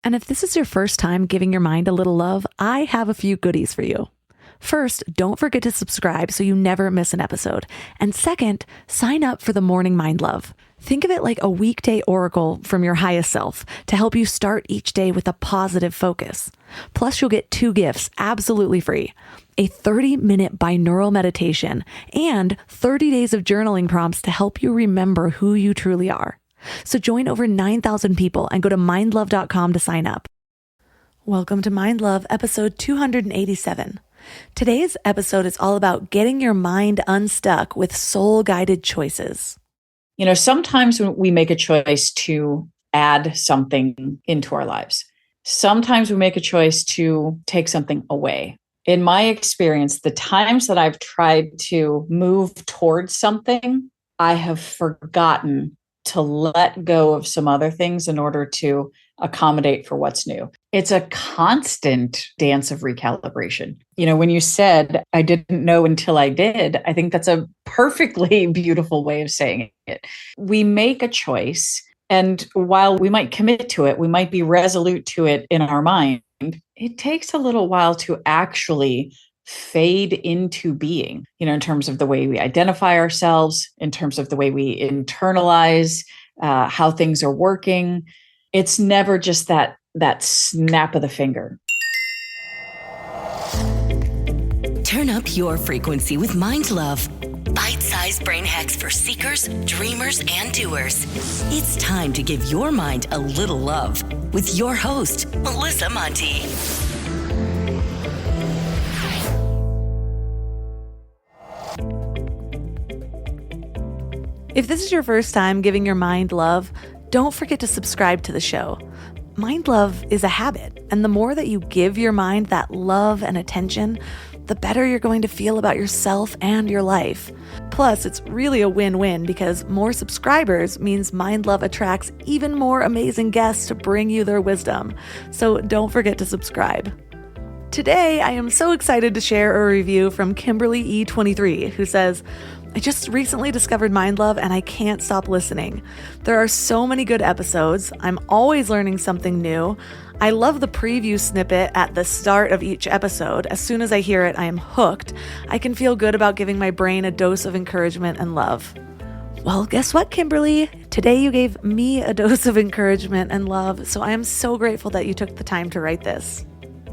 And if this is your first time giving your mind a little love, I have a few goodies for you. First, don't forget to subscribe so you never miss an episode. And second, sign up for the Morning Mind Love. Think of it like a weekday oracle from your highest self to help you start each day with a positive focus. Plus, you'll get 2 gifts absolutely free: a 30-minute binaural meditation and 30 days of journaling prompts to help you remember who you truly are. So join over 9,000 people and go to mindlove.com to sign up. Welcome to Mind Love, episode 287. Today's episode is all about getting your mind unstuck with soul-guided choices. Sometimes we make a choice to add something into our lives. Sometimes we make a choice to take something away. In my experience, the times that I've tried to move towards something, I have forgotten to let go of some other things in order to accommodate for what's new. It's a constant dance of recalibration. When you said, I didn't know until I did, I think that's a perfectly beautiful way of saying it. We make a choice, and while we might commit to it, we might be resolute to it in our mind, it takes a little while to actually fade into being, in terms of the way we identify ourselves, in terms of the way we internalize how things are working. It's never just that snap of the finger. Turn up your frequency with Mind Love. Bite-sized brain hacks for seekers, dreamers, and doers. It's time to give your mind a little love with your host, Melissa Monti. If this is your first time giving your mind love, don't forget to subscribe to the show. Mind love is a habit, and the more that you give your mind that love and attention, the better you're going to feel about yourself and your life. Plus, it's really a win-win because more subscribers means Mind Love attracts even more amazing guests to bring you their wisdom. So don't forget to subscribe. Today, I am so excited to share a review from Kimberly E23, who says, I just recently discovered Mind Love and I can't stop listening. There are so many good episodes. I'm always learning something new. I love the preview snippet at the start of each episode. As soon as I hear it, I am hooked. I can feel good about giving my brain a dose of encouragement and love. Well, guess what, Kimberly? Today you gave me a dose of encouragement and love, so I am so grateful that you took the time to write this.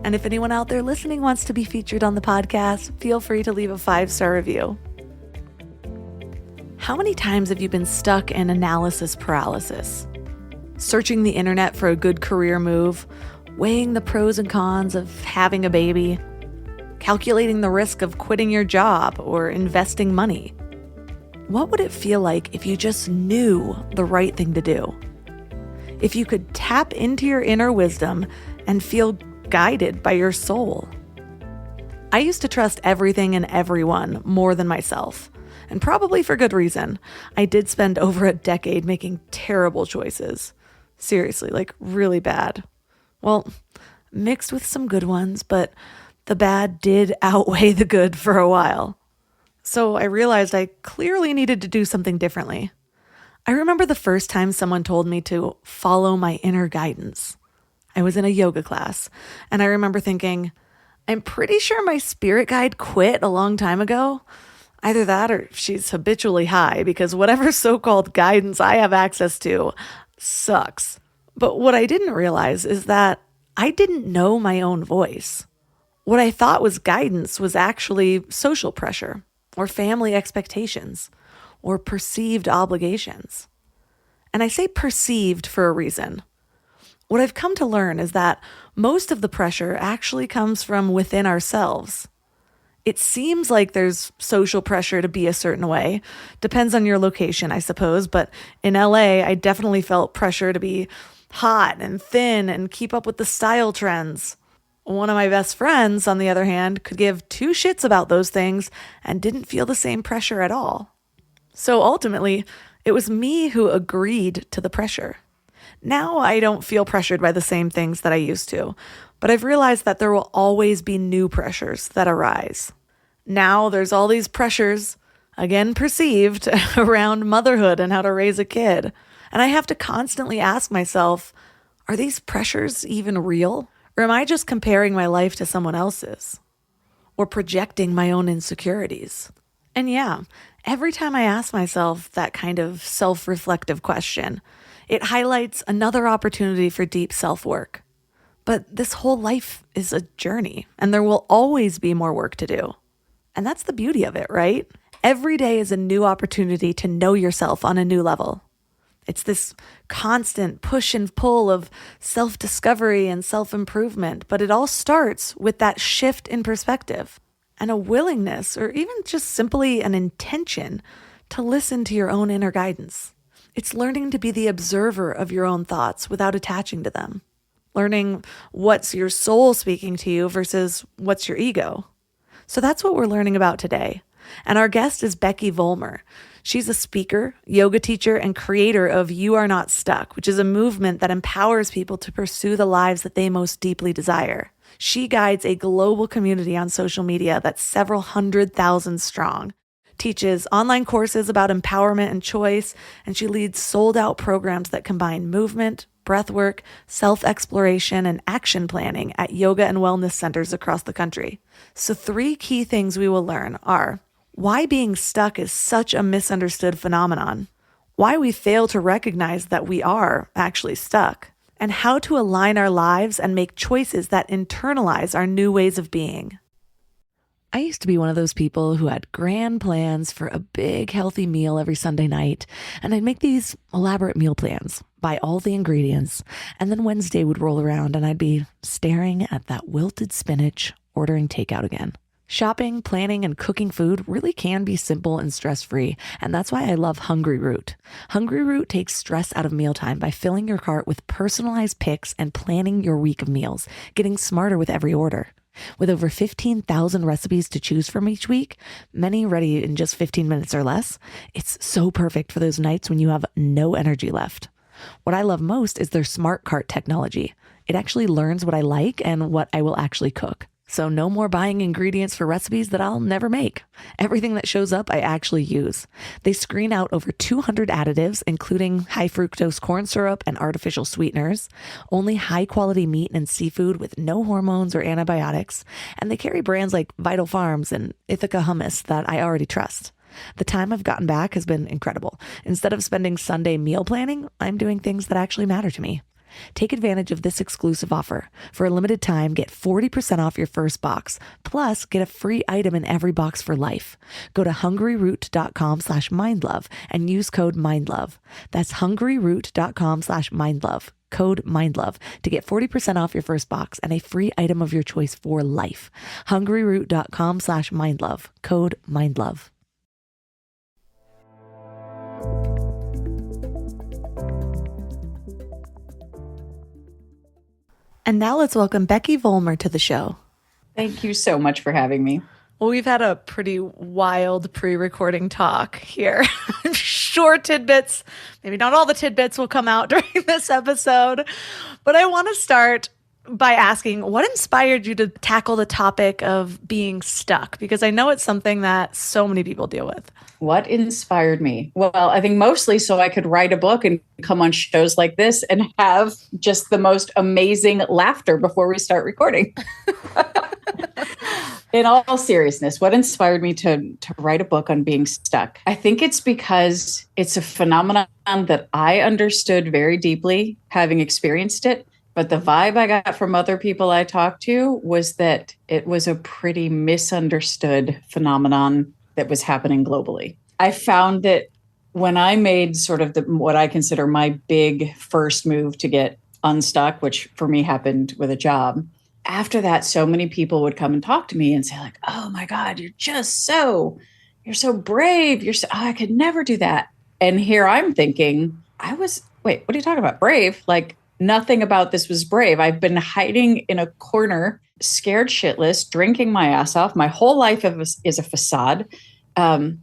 And if anyone out there listening wants to be featured on the podcast, feel free to leave a 5-star review. How many times have you been stuck in analysis paralysis? Searching the internet for a good career move, weighing the pros and cons of having a baby, calculating the risk of quitting your job or investing money. What would it feel like if you just knew the right thing to do? If you could tap into your inner wisdom and feel guided by your soul? I used to trust everything and everyone more than myself. And probably for good reason. I did spend over a decade making terrible choices. Seriously, like really bad. Well, mixed with some good ones, but the bad did outweigh the good for a while. So I realized I clearly needed to do something differently. I remember the first time someone told me to follow my inner guidance. I was in a yoga class, and I remember thinking, I'm pretty sure my spirit guide quit a long time ago. Either that or she's habitually high because whatever so-called guidance I have access to sucks. But what I didn't realize is that I didn't know my own voice. What I thought was guidance was actually social pressure or family expectations or perceived obligations. And I say perceived for a reason. What I've come to learn is that most of the pressure actually comes from within ourselves. It seems like there's social pressure to be a certain way. Depends on your location, I suppose. But in LA, I definitely felt pressure to be hot and thin and keep up with the style trends. One of my best friends, on the other hand, could give 2 shits about those things and didn't feel the same pressure at all. So ultimately, it was me who agreed to the pressure. Now I don't feel pressured by the same things that I used to, but I've realized that there will always be new pressures that arise. Now there's all these pressures, again perceived, around motherhood and how to raise a kid. And I have to constantly ask myself, Are these pressures even real? Or am I just comparing my life to someone else's? Or projecting my own insecurities? And yeah, every time I ask myself that kind of self-reflective question, it highlights another opportunity for deep self-work. But this whole life is a journey, and there will always be more work to do. And that's the beauty of it, right? Every day is a new opportunity to know yourself on a new level. It's this constant push and pull of self-discovery and self-improvement, but it all starts with that shift in perspective and a willingness, or even just simply an intention, to listen to your own inner guidance. It's learning to be the observer of your own thoughts without attaching to them. Learning what's your soul speaking to you versus what's your ego. So that's what we're learning about today. And our guest is Becky Vollmer. She's a speaker, yoga teacher, and creator of You Are Not Stuck, which is a movement that empowers people to pursue the lives that they most deeply desire. She guides a global community on social media that's several 100,000 strong, teaches online courses about empowerment and choice, and she leads sold-out programs that combine movement, breathwork, self-exploration, and action planning at yoga and wellness centers across the country. So 3 key things we will learn are why being stuck is such a misunderstood phenomenon, why we fail to recognize that we are actually stuck, and how to align our lives and make choices that internalize our new ways of being. I used to be one of those people who had grand plans for a big, healthy meal every Sunday night, and I'd make these elaborate meal plans, buy all the ingredients, and then Wednesday would roll around and I'd be staring at that wilted spinach, ordering takeout again. Shopping, planning, and cooking food really can be simple and stress-free, and that's why I love Hungry Root. Hungry Root takes stress out of mealtime by filling your cart with personalized picks and planning your week of meals, getting smarter with every order. With over 15,000 recipes to choose from each week, many ready in just 15 minutes or less, it's so perfect for those nights when you have no energy left. What I love most is their smart cart technology. It actually learns what I like and what I will actually cook. So no more buying ingredients for recipes that I'll never make. Everything that shows up, I actually use. They screen out over 200 additives, including high fructose corn syrup and artificial sweeteners, only high quality meat and seafood with no hormones or antibiotics, and they carry brands like Vital Farms and Ithaca hummus that I already trust. The time I've gotten back has been incredible. Instead of spending Sunday meal planning, I'm doing things that actually matter to me. Take advantage of this exclusive offer. For a limited time, get 40% off your first box, plus get a free item in every box for life. Go to hungryroot.com/mindlove and use code mindlove. That's hungryroot.com/mindlove, code mindlove, to get 40% off your first box and a free item of your choice for life. hungryroot.com/mindlove, code mindlove. And now let's welcome Becky Vollmer to the show. Thank you so much for having me. Well, we've had a pretty wild pre-recording talk here. Short tidbits. Maybe not all the tidbits will come out during this episode. But I want to start by asking, what inspired you to tackle the topic of being stuck? Because I know it's something that so many people deal with. What inspired me? Well, I think mostly so I could write a book and come on shows like this and have just the most amazing laughter before we start recording. In all seriousness, what inspired me to write a book on being stuck? I think it's because it's a phenomenon that I understood very deeply, having experienced it. But the vibe I got from other people I talked to was that it was a pretty misunderstood phenomenon that was happening globally. I found that when I made sort of what I consider my big first move to get unstuck, which for me happened with a job, after that, so many people would come and talk to me and say like, oh my God, you're so brave. I could never do that. And here I'm thinking, wait, what are you talking about? Brave? Like, nothing about this was brave. I've been hiding in a corner, scared shitless, drinking my ass off. My whole life is a facade. I'm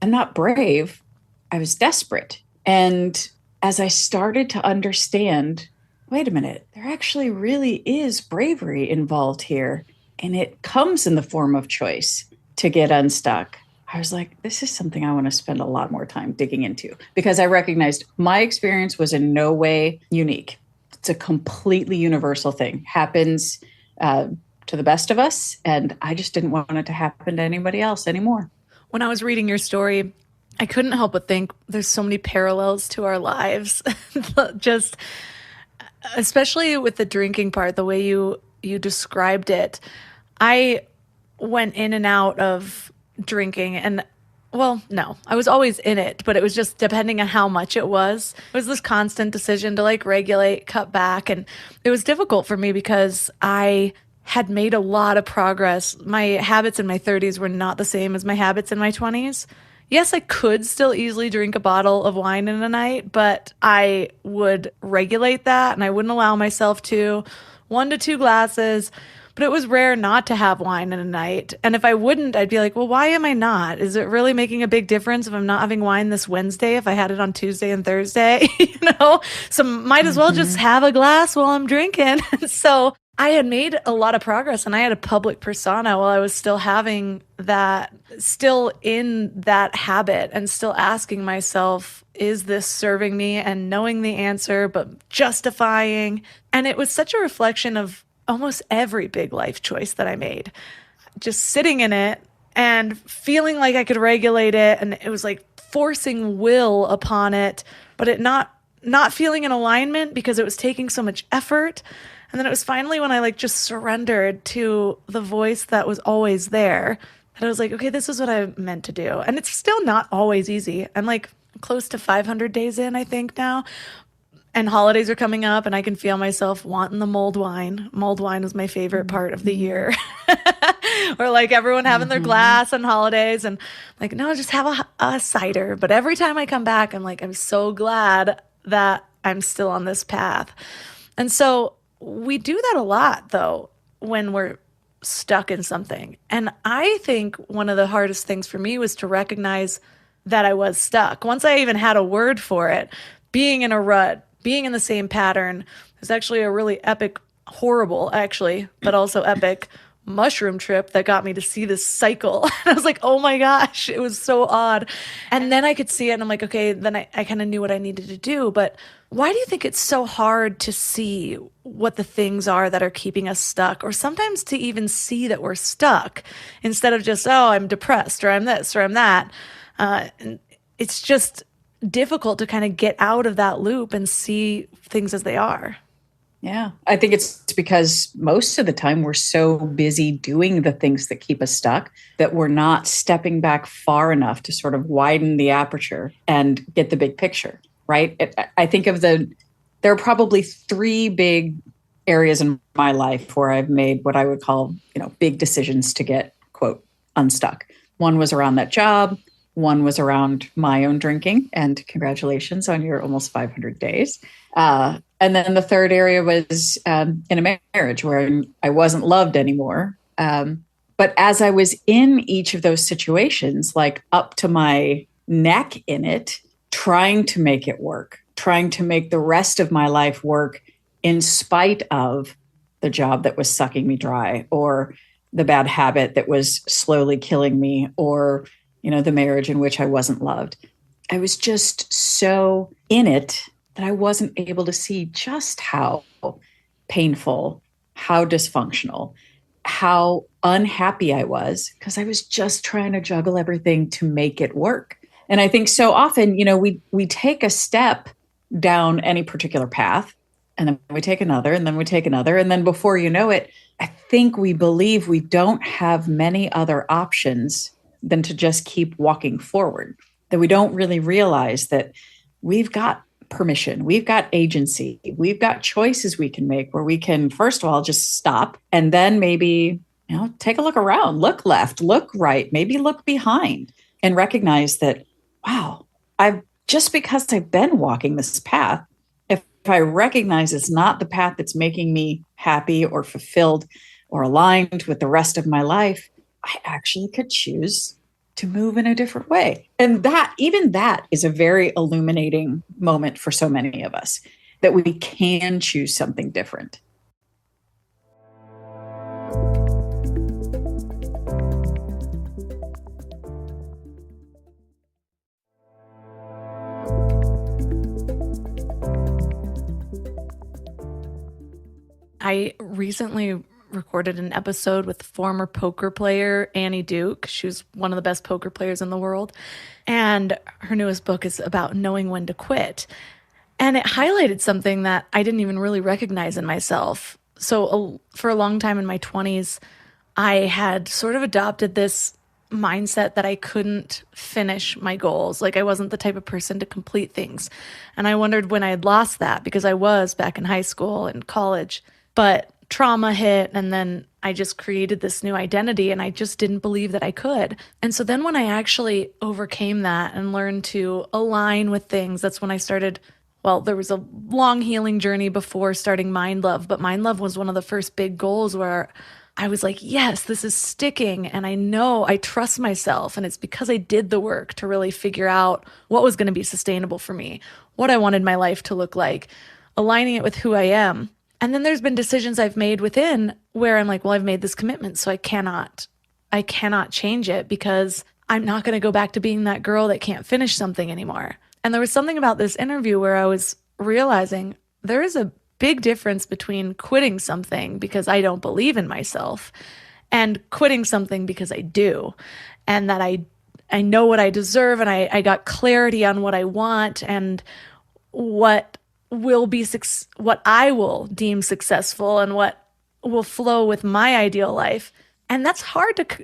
not brave. I was desperate. And as I started to understand, wait a minute, there actually really is bravery involved here. And it comes in the form of choice to get unstuck. I was like, this is something I want to spend a lot more time digging into, because I recognized my experience was in no way unique. It's a completely universal thing. Happens to the best of us. And I just didn't want it to happen to anybody else anymore. When I was reading your story, I couldn't help but think there's so many parallels to our lives. Just especially with the drinking part, the way you described it. I went in and out of drinking, and well, no, I was always in it, but it was just depending on how much it was. It was this constant decision to like regulate, cut back, and it was difficult for me because I had made a lot of progress. My habits in my 30s were not the same as my habits in my 20s. Yes, I could still easily drink a bottle of wine in a night, but I would regulate that and I wouldn't allow myself to 1 to 2 glasses. But it was rare not to have wine in a night. And if I wouldn't, I'd be like, well, why am I not? Is it really making a big difference if I'm not having wine this Wednesday, if I had it on Tuesday and Thursday, So might as well just have a glass while I'm drinking. So I had made a lot of progress and I had a public persona while I was still having that, still in that habit and still asking myself, is this serving me? And knowing the answer, but justifying. And it was such a reflection of almost every big life choice that I made. Just sitting in it and feeling like I could regulate it. And it was like forcing will upon it, but it not feeling in alignment because it was taking so much effort. And then it was finally when I like just surrendered to the voice that was always there, that I was like, okay, this is what I meant to do. And it's still not always easy. I'm like close to 500 days in, I think now. And holidays are coming up and I can feel myself wanting the mulled wine. Mulled wine is my favorite part of the year. Or like everyone having their glass on holidays and like, no, just have a cider. But every time I come back, I'm like, I'm so glad that I'm still on this path. And so we do that a lot though, when we're stuck in something. And I think one of the hardest things for me was to recognize that I was stuck. Once I even had a word for it, being in a rut, being in the same pattern. Is actually a really epic, horrible actually, but also epic mushroom trip that got me to see this cycle. And I was like, oh my gosh, it was so odd. And then I could see it and I'm like, okay, then I kind of knew what I needed to do. But why do you think it's so hard to see what the things are that are keeping us stuck, or sometimes to even see that we're stuck instead of just, oh, I'm depressed or I'm this or I'm that? And it's just difficult to kind of get out of that loop and see things as they are. Yeah, I think it's because most of the time we're so busy doing the things that keep us stuck that we're not stepping back far enough to sort of widen the aperture and get the big picture, right? I think there are probably 3 big areas in my life where I've made what I would call, big decisions to get, quote, unstuck. One was around that job. One was around my own drinking, and congratulations on your almost 500 days. And then the third area was in a marriage where I wasn't loved anymore. But as I was in each of those situations, like up to my neck in it, trying to make it work, trying to make the rest of my life work in spite of the job that was sucking me dry, or the bad habit that was slowly killing me, or the marriage in which I wasn't loved. I was just so in it that I wasn't able to see just how painful, how dysfunctional, how unhappy I was, because I was just trying to juggle everything to make it work. And I think so often, we take a step down any particular path, and then we take another, and then we take another. And then before you know it, I think we believe we don't have many other options than to just keep walking forward, that we don't really realize that we've got permission, we've got agency, we've got choices we can make where we can, first of all, just stop and then maybe, take a look around, look left, look right, maybe look behind and recognize that, wow, just because I've been walking this path, if I recognize it's not the path that's making me happy or fulfilled or aligned with the rest of my life, I actually could choose to move in a different way. And even that is a very illuminating moment for so many of us, that we can choose something different. I recently recorded an episode with former poker player Annie Duke. She was one of the best poker players in the world. And her newest book is about knowing when to quit. And it highlighted something that I didn't even really recognize in myself. So for a long time in my 20s, I had sort of adopted this mindset that I couldn't finish my goals. Like I wasn't the type of person to complete things. And I wondered when I had lost that, because I was back in high school and college, but trauma hit and then I just created this new identity and I just didn't believe that I could. And so then when I actually overcame that and learned to align with things, that's when I started. Well, there was a long healing journey before starting Mind Love, but Mind Love was one of the first big goals where I was like, yes, this is sticking. And I know I trust myself. And it's because I did the work to really figure out what was going to be sustainable for me, what I wanted my life to look like, aligning it with who I am. And then there's been decisions I've made within where I'm like, well, I've made this commitment, so I cannot change it because I'm not going to go back to being that girl that can't finish something anymore. And there was something about this interview where I was realizing there is a big difference between quitting something because I don't believe in myself and quitting something because I do, and that I know what I deserve and I got clarity on what I want and what I will deem successful and what will flow with my ideal life. And that's hard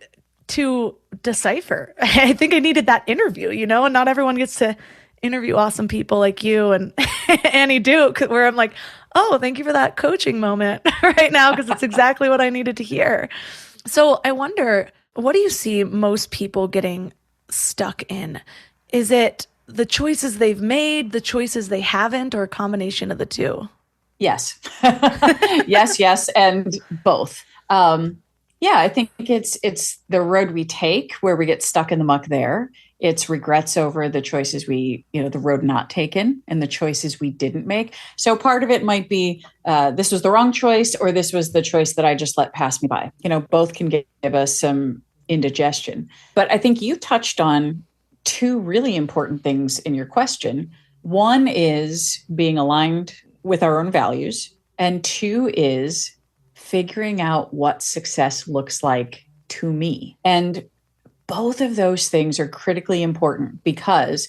to decipher. I think I needed that interview, and not everyone gets to interview awesome people like you and Annie Duke, where I'm like, oh, thank you for that coaching moment right now, because it's exactly what I needed to hear. So I wonder, what do you see most people getting stuck in? Is it the choices they've made, the choices they haven't, or a combination of the two? Yes. yes, and both. I think it's the road we take where we get stuck in the muck there. It's regrets over the choices the road not taken and the choices we didn't make. So part of it might be this was the wrong choice, or this was the choice that I just let pass me by. Both can give us some indigestion. But I think you touched on two really important things in your question. One is being aligned with our own values, and two is figuring out what success looks like to me. And both of those things are critically important because,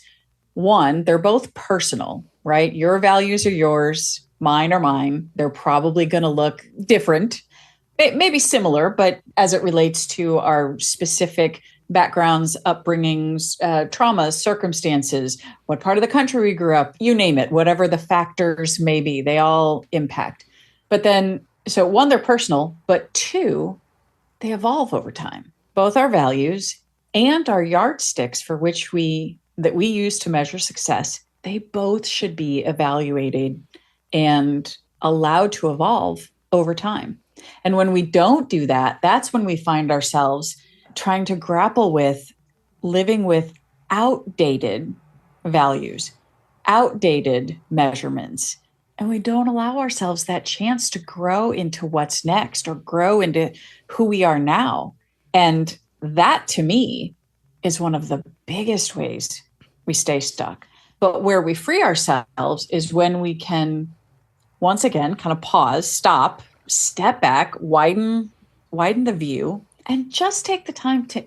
one, they're both personal, right? Your values are yours, mine are mine. They're probably going to look different, maybe similar, but as it relates to our specific backgrounds, upbringings, traumas, circumstances, what part of the country we grew up, you name it, whatever the factors may be, they all impact. But then, so one, they're personal, but two, they evolve over time. Both our values and our yardsticks that we use to measure success, they both should be evaluated and allowed to evolve over time. And when we don't do that, that's when we find ourselves trying to grapple with living with outdated values, outdated measurements. And we don't allow ourselves that chance to grow into what's next or grow into who we are now. And that, to me, is one of the biggest ways we stay stuck. But where we free ourselves is when we can, once again, kind of pause, stop, step back, widen the view, and just take the time to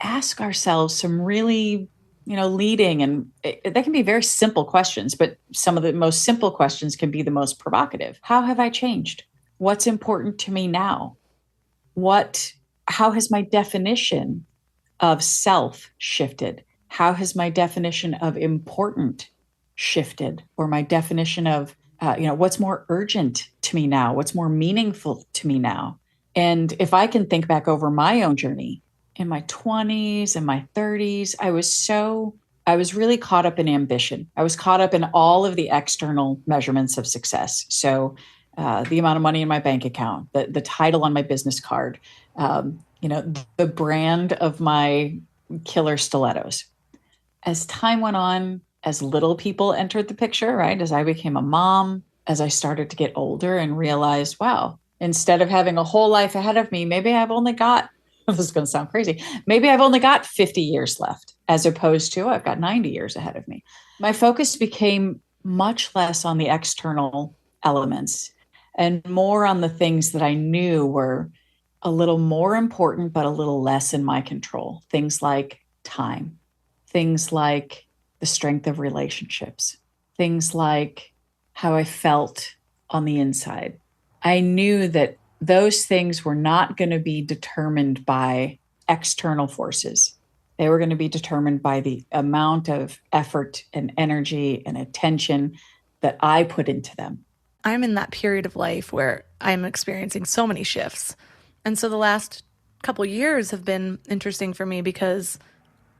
ask ourselves some really, leading, and they can be very simple questions, but some of the most simple questions can be the most provocative. How have I changed? What's important to me now? How has my definition of self shifted? How has my definition of important shifted? Or my definition of, what's more urgent to me now? What's more meaningful to me now? And if I can think back over my own journey in my 20s and my 30s, I was really caught up in ambition. I was caught up in all of the external measurements of success. So the amount of money in my bank account, the title on my business card, the brand of my killer stilettos. As time went on, as little people entered the picture, right? As I became a mom, as I started to get older and realized, wow, instead of having a whole life ahead of me, maybe I've only got, this is going to sound crazy, maybe I've only got 50 years left, as opposed to I've got 90 years ahead of me. My focus became much less on the external elements and more on the things that I knew were a little more important, but a little less in my control. Things like time, things like the strength of relationships, things like how I felt on the inside. I knew that those things were not going to be determined by external forces. They were going to be determined by the amount of effort and energy and attention that I put into them. I'm in that period of life where I'm experiencing so many shifts. And so the last couple years have been interesting for me because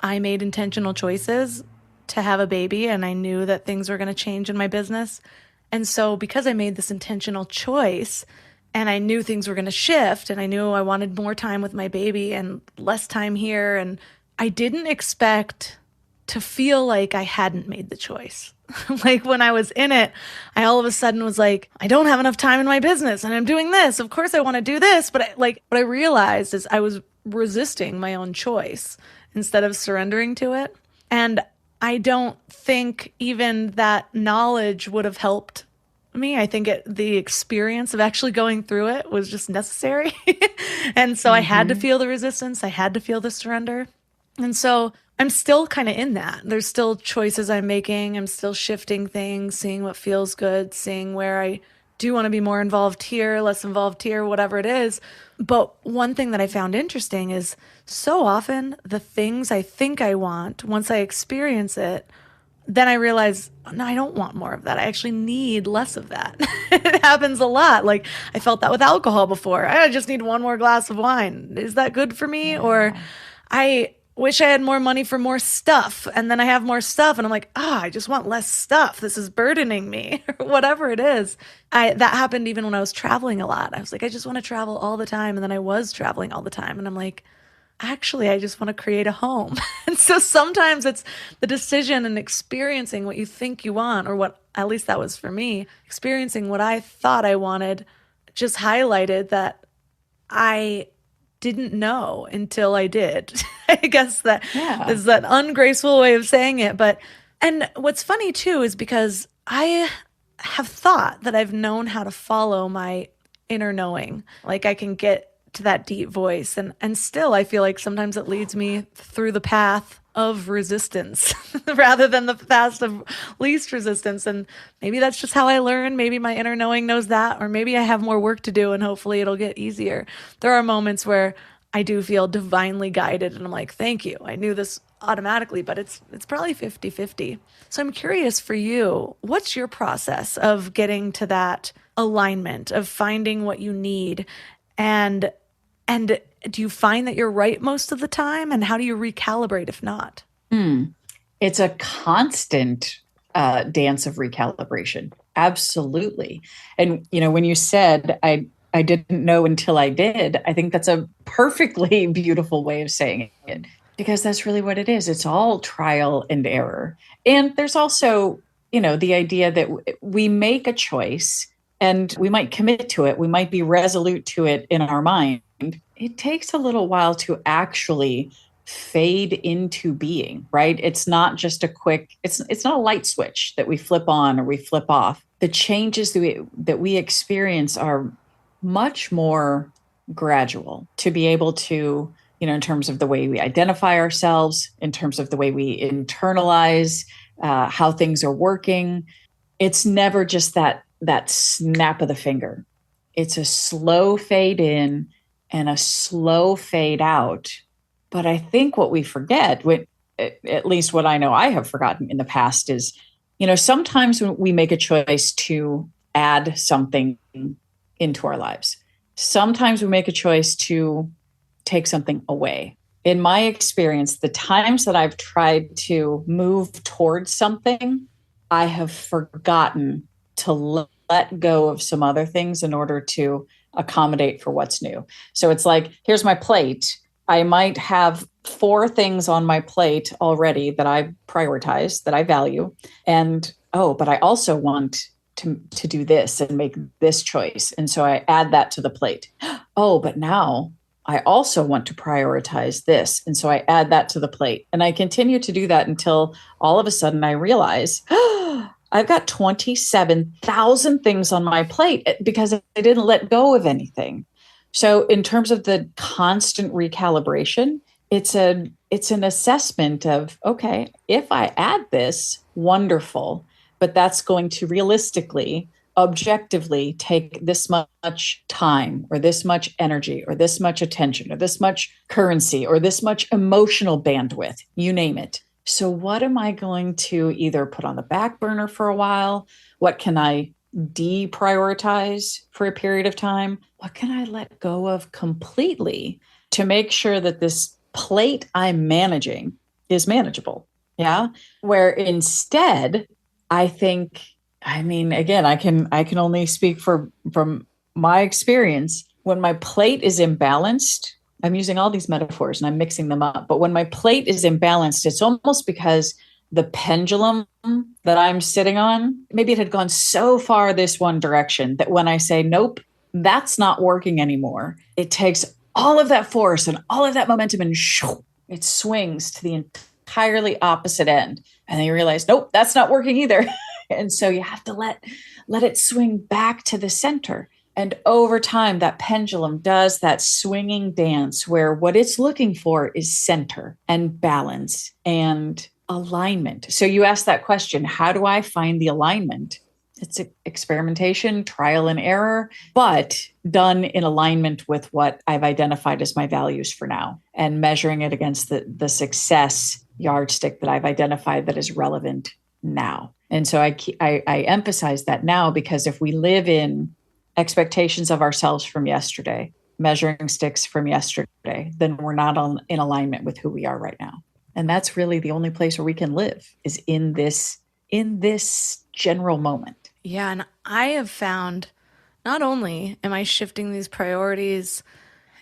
I made intentional choices to have a baby, and I knew that things were going to change in my business. And so because I made this intentional choice and I knew things were going to shift, and I knew I wanted more time with my baby and less time here, and I didn't expect to feel like I hadn't made the choice. Like when I was in it, I all of a sudden was like, I don't have enough time in my business and I'm doing this. Of course I want to do this. But what I realized is I was resisting my own choice instead of surrendering to it. And I don't think even that knowledge would have helped me. I think the experience of actually going through it was just necessary. And so I had to feel the resistance. I had to feel the surrender. And so I'm still kind of in that. There's still choices I'm making. I'm still shifting things, seeing what feels good, seeing where I do want to be more involved here, less involved here, whatever it is. But one thing that I found interesting is so often the things I think I want, once I experience it, then I realize, no, I don't want more of that. I actually need less of that. It happens a lot. Like I felt that with alcohol before. I just need one more glass of wine. Is that good for me? Yeah. Or I wish I had more money for more stuff. And then I have more stuff and I'm like, I just want less stuff. This is burdening me, or whatever it is. That happened even when I was traveling a lot. I was like, I just want to travel all the time. And then I was traveling all the time. And I'm like, actually, I just want to create a home. And so sometimes it's the decision and experiencing what you think you want, or what, at least that was for me, experiencing what I thought I wanted just highlighted that I didn't know until I did. I guess that is that ungraceful way of saying it. And what's funny too is because I have thought that I've known how to follow my inner knowing. Like I can get to that deep voice. And still, I feel like sometimes it leads me through the path of resistance rather than the path of least resistance. And maybe that's just how I learn. Maybe my inner knowing knows that, or maybe I have more work to do and hopefully it'll get easier. There are moments where I do feel divinely guided and I'm like, thank you. I knew this automatically, but it's probably 50-50. So I'm curious for you, what's your process of getting to that alignment, of finding what you need? And do you find that you're right most of the time? And how do you recalibrate if not? It's a constant dance of recalibration. Absolutely. And, when you said, I didn't know until I did, I think that's a perfectly beautiful way of saying it, because that's really what it is. It's all trial and error. And there's also, the idea that we make a choice and we might commit to it. We might be resolute to it in our mind. It takes a little while to actually fade into being, right? It's not just a quick, it's not a light switch that we flip on or we flip off. The changes that we experience are much more gradual to be able to, in terms of the way we identify ourselves, in terms of the way we internalize how things are working. It's never just that snap of the finger. It's a slow fade in and a slow fade out. But I think what we forget, at least what I know I have forgotten in the past, is, sometimes when we make a choice to add something into our lives, sometimes we make a choice to take something away. In my experience, the times that I've tried to move towards something, I have forgotten to let go of some other things in order to accommodate for what's new. So it's like, here's my plate. I might have 4 things on my plate already that I prioritize, that I value. And, but I also want to do this and make this choice. And so I add that to the plate. But now I also want to prioritize this. And so I add that to the plate. And I continue to do that until all of a sudden I realize, I've got 27,000 things on my plate because I didn't let go of anything. So in terms of the constant recalibration, it's an assessment of, okay, if I add this, wonderful, but that's going to realistically, objectively take this much time or this much energy or this much attention or this much currency or this much emotional bandwidth, you name it. So what am I going to either put on the back burner for a while? What can I deprioritize for a period of time? What can I let go of completely to make sure that this plate I'm managing is manageable? Yeah. Where instead, I think, again, I can only speak from my experience. When my plate is imbalanced, I'm using all these metaphors and I'm mixing them up. But when my plate is imbalanced, it's almost because the pendulum that I'm sitting on, maybe it had gone so far this one direction that when I say, nope, that's not working anymore, it takes all of that force and all of that momentum and it swings to the entirely opposite end. And then you realize, nope, that's not working either. And so you have to let it swing back to the center. And over time, that pendulum does that swinging dance where what it's looking for is center and balance and alignment. So you ask that question, how do I find the alignment? It's experimentation, trial and error, but done in alignment with what I've identified as my values for now and measuring it against the success yardstick that I've identified that is relevant now. And so I emphasize that now, because if we live in expectations of ourselves from yesterday, measuring sticks from yesterday, then we're not in alignment with who we are right now. And that's really the only place where we can live, is in this general moment. Yeah. And I have found not only am I shifting these priorities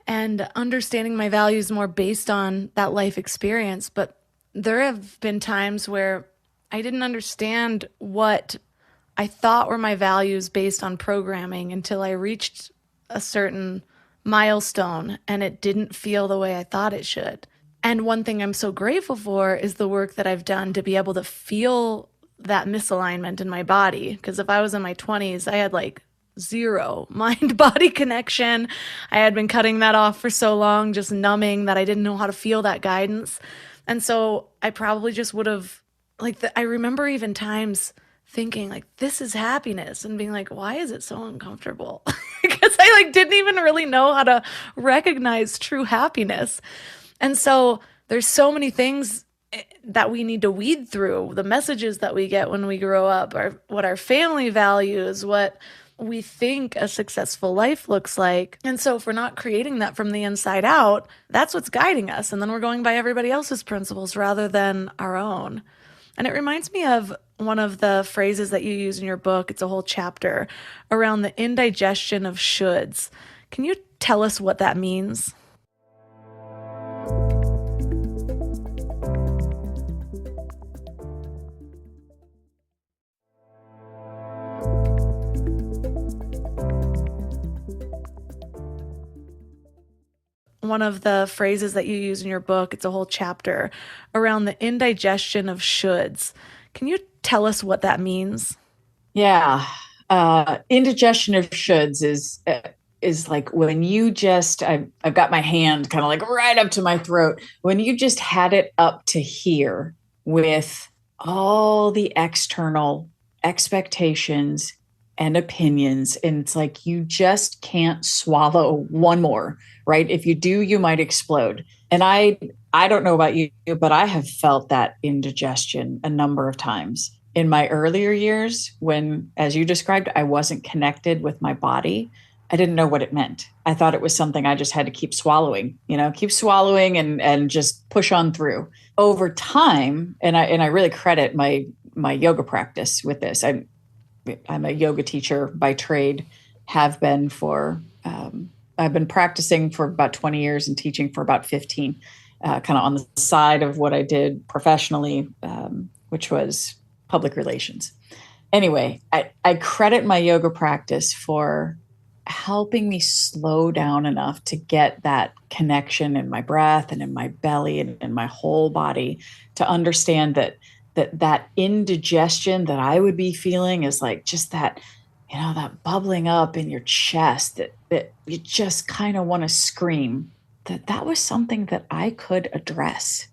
and understanding my values more based on that life experience, but there have been times where I didn't understand what I thought were my values based on programming until I reached a certain milestone and it didn't feel the way I thought it should. And one thing I'm so grateful for is the work that I've done to be able to feel that misalignment in my body. Because if I was in my 20s, I had like zero mind-body connection. I had been cutting that off for so long, just numbing, that I didn't know how to feel that guidance. And so I probably just would have, I remember even times thinking like, this is happiness, and being like, why is it so uncomfortable? Because I didn't even really know how to recognize true happiness. And so there's so many things that we need to weed through, the messages that we get when we grow up, what our family values, what we think a successful life looks like. And so if we're not creating that from the inside out, that's what's guiding us. And then we're going by everybody else's principles rather than our own. And it reminds me of one of the phrases that you use in your book. It's a whole chapter around the indigestion of shoulds. Can you tell us what that means? One of the phrases that you use in your book, it's a whole chapter around the indigestion of shoulds. Can you tell us what that means? Yeah. Indigestion of shoulds is like when you just, I've got my hand kind of like right up to my throat, when you just had it up to here with all the external expectations and opinions. And it's like, you just can't swallow one more, right? If you do, you might explode. And I don't know about you, but I have felt that indigestion a number of times in my earlier years when, as you described, I wasn't connected with my body. I didn't know what it meant. I thought it was something I just had to keep swallowing, and just push on through. Over time, and I really credit my yoga practice with this. I'm a yoga teacher by trade, have been for, I've been practicing for about 20 years and teaching for about 15, kind of on the side of what I did professionally, which was public relations. Anyway, I credit my yoga practice for helping me slow down enough to get that connection in my breath and in my belly and in my whole body to understand that that indigestion that I would be feeling is like just that, that bubbling up in your chest that you just kind of want to scream, that was something that I could address.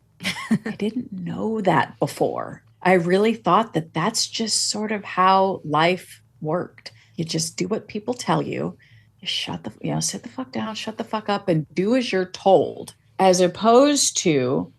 I didn't know that before. I really thought that that's just sort of how life worked. You just do what people tell you. You sit the fuck down, shut the fuck up, and do as you're told, as opposed to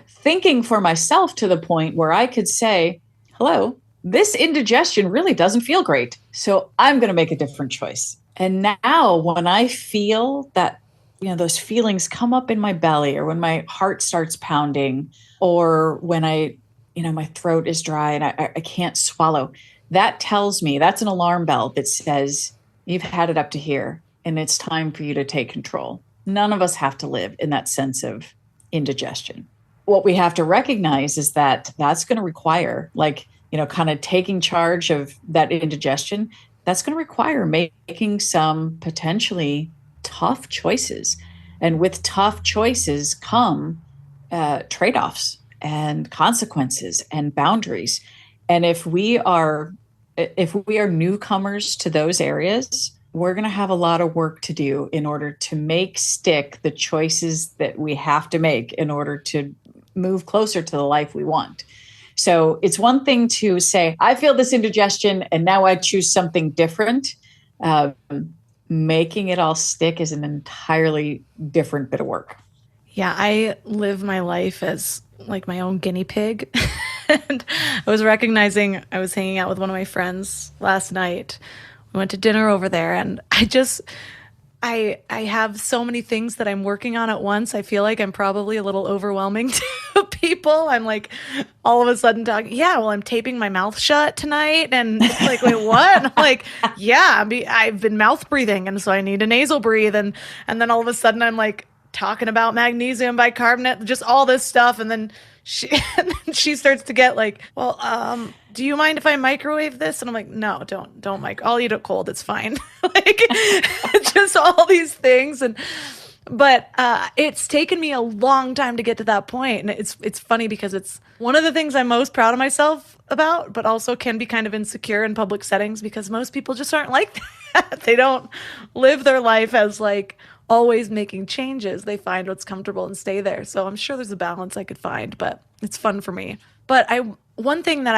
thinking for myself to the point where I could say, hello, this indigestion really doesn't feel great. So I'm going to make a different choice. And now when I feel that, those feelings come up in my belly, or when my heart starts pounding, or when my throat is dry and I can't swallow, that tells me, that's an alarm bell that says you've had it up to here and it's time for you to take control. None of us have to live in that sense of indigestion. What we have to recognize is that that's going to require, kind of taking charge of that indigestion. That's going to require making some potentially tough choices. And with tough choices come trade-offs and consequences and boundaries. And if we are newcomers to those areas, we're going to have a lot of work to do in order to make stick the choices that we have to make in order to move closer to the life we want. So it's one thing to say, I feel this indigestion and now I choose something different. Making it all stick is an entirely different bit of work. Yeah, I live my life as like my own guinea pig. And I was recognizing, I was hanging out with one of my friends last night. We went to dinner over there, and I have so many things that I'm working on at once. I feel like I'm probably a little overwhelming to people. I'm like all of a sudden talking, I'm taping my mouth shut tonight. And like, wait, what? And I'm like, I've been mouth breathing. And so I need to nasal breathe. And then all of a sudden I'm like talking about magnesium bicarbonate, just all this stuff. And then she starts to get like, well, do you mind if I microwave this? And I'm like, no, don't I'll eat it cold. It's fine. Like just all these things. But it's taken me a long time to get to that point. And it's funny because it's one of the things I'm most proud of myself about, but also can be kind of insecure in public settings because most people just aren't like that. They don't live their life as like always making changes. They find what's comfortable and stay there. So I'm sure there's a balance I could find, but it's fun for me. But one thing that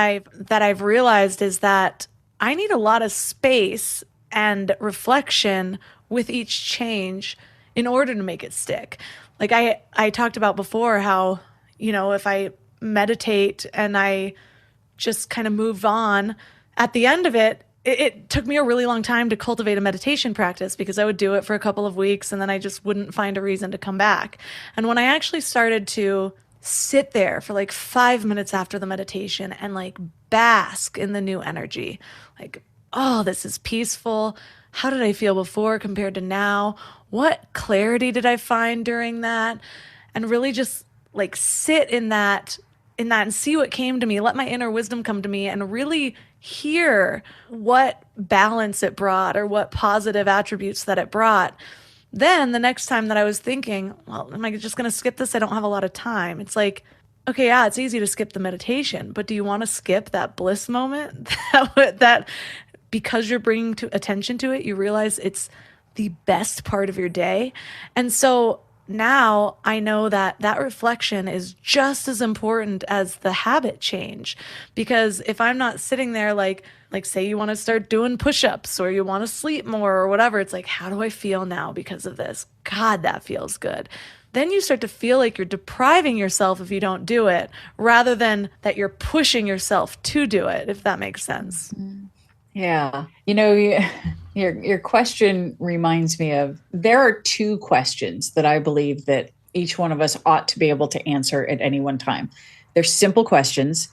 I've realized is that I need a lot of space and reflection with each change in order to make it stick. Like I talked about before how, if I meditate and I just kind of move on, at the end of it, it took me a really long time to cultivate a meditation practice because I would do it for a couple of weeks and then I just wouldn't find a reason to come back. And when I actually started to sit there for like 5 minutes after the meditation and like bask in the new energy, like, oh, this is peaceful. How did I feel before compared to now? What clarity did I find during that? And really just like sit in that and see what came to me, let my inner wisdom come to me and really hear what balance it brought or what positive attributes that it brought. Then the next time that I was thinking, well, am I just going to skip this? I don't have a lot of time. It's like, okay, yeah, it's easy to skip the meditation, but do you want to skip that bliss moment that because you're bringing attention to it, you realize it's the best part of your day? And so now I know that reflection is just as important as the habit change, because if I'm not sitting there like say you want to start doing push-ups or you want to sleep more or whatever, it's like, how do I feel now because of this? God, that feels good. Then you start to feel like you're depriving yourself if you don't do it, rather than that you're pushing yourself to do it, if that makes sense. Yeah. Your question reminds me of, there are two questions that I believe that each one of us ought to be able to answer at any one time. They're simple questions,